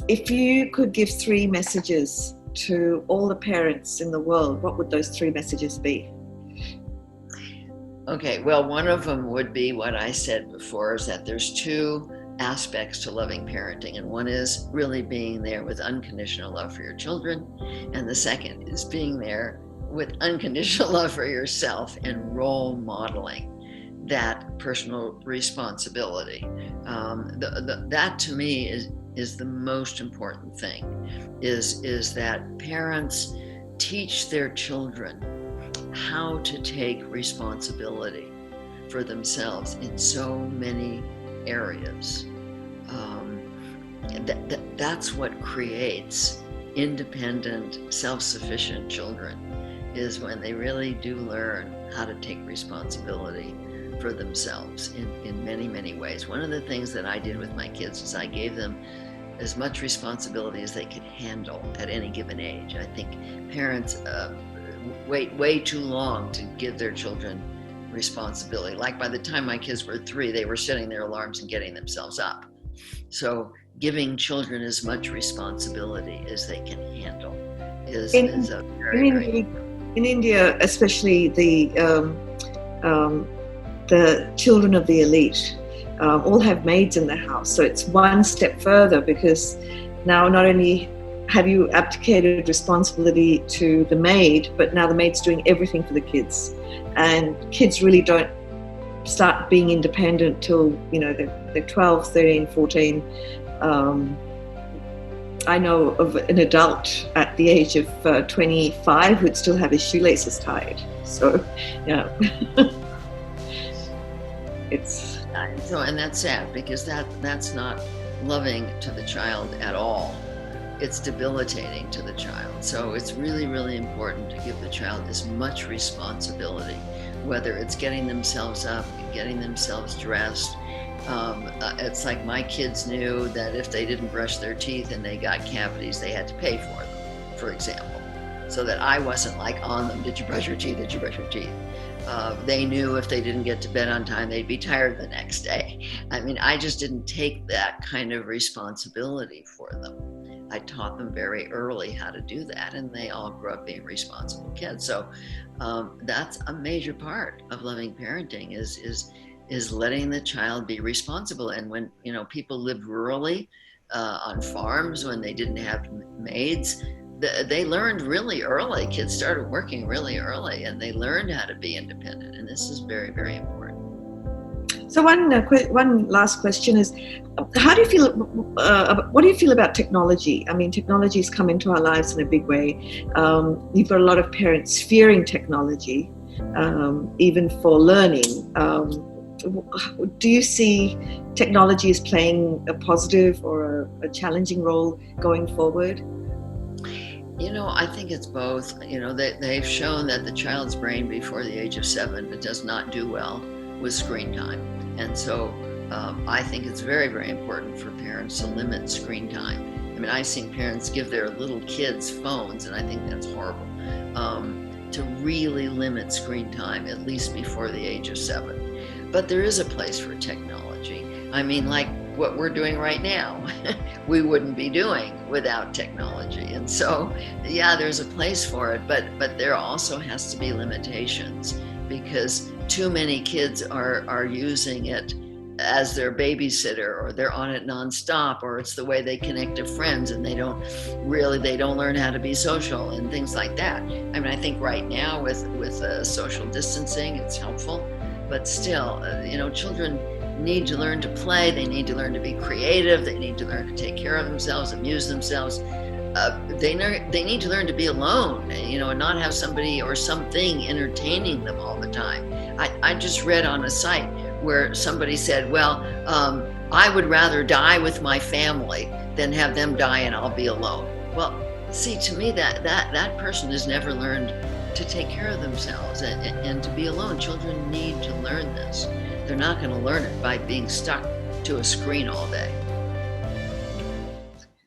If you could give 3 messages to all the parents in the world, what would those 3 messages be? Okay, well, one of them would be what I said before, is that there's 2 aspects to loving parenting. And one is really being there with unconditional love for your children. And the second is being there with unconditional love for yourself and role modeling that personal responsibility. That to me is the most important thing, is that parents teach their children how to take responsibility for themselves in so many areas. That's what creates independent, self-sufficient children, is when they really do learn how to take responsibility for themselves in many, many ways. One of the things that I did with my kids is I gave them as much responsibility as they could handle at any given age. I think parents wait way too long to give their children responsibility. Like by the time my kids were 3, they were setting their alarms and getting themselves up. So giving children as much responsibility as they can handle is a very, in India, especially the children of the elite all have maids in the house. So it's one step further, because now not only have you abdicated responsibility to the maid, but now the maid's doing everything for the kids. And kids really don't start being independent till, they're 12, 13, 14. I know of an adult at the age of 25 who'd still have his shoelaces tied. So, yeah. And that's sad, because that's not loving to the child at all. It's debilitating to the child. So it's really, really important to give the child as much responsibility, whether it's getting themselves up, getting themselves dressed. It's like my kids knew that if they didn't brush their teeth and they got cavities, they had to pay for them, for example. So that I wasn't like on them, did you brush your teeth, did you brush your teeth? They knew if they didn't get to bed on time, they'd be tired the next day. I mean, I just didn't take that kind of responsibility for them. I taught them very early how to do that, and they all grew up being responsible kids. So that's a major part of loving parenting, is letting the child be responsible. And when people lived rurally on farms, when they didn't have maids, they learned really early. Kids started working really early, and they learned how to be independent. And this is very, very important. So one last question is, how do you feel? What do you feel about technology? I mean, technology has come into our lives in a big way. You've got a lot of parents fearing technology, even for learning. Do you see technology as playing a positive or a challenging role going forward? I think it's both. They've shown that the child's brain before the age of 7 does not do well with screen time. And so I think it's very, very important for parents to limit screen time. I mean, I've seen parents give their little kids phones, and I think that's horrible, to really limit screen time, at least before the age of 7. But there is a place for technology. I mean, like what we're doing right now, we wouldn't be doing without technology. And so, yeah, there's a place for it, but there also has to be limitations, because too many kids are using it as their babysitter, or they're on it nonstop, or it's the way they connect to friends, and they don't learn how to be social and things like that. I mean, I think right now with social distancing, it's helpful, but still, children need to learn to play. They need to learn to be creative. They need to learn to take care of themselves, amuse themselves. They need to learn to be alone, and not have somebody or something entertaining them all the time. I just read on a site where somebody said, well, I would rather die with my family than have them die and I'll be alone. Well, see, to me, that person has never learned to take care of themselves and to be alone. Children need to learn this. They're not going to learn it by being stuck to a screen all day.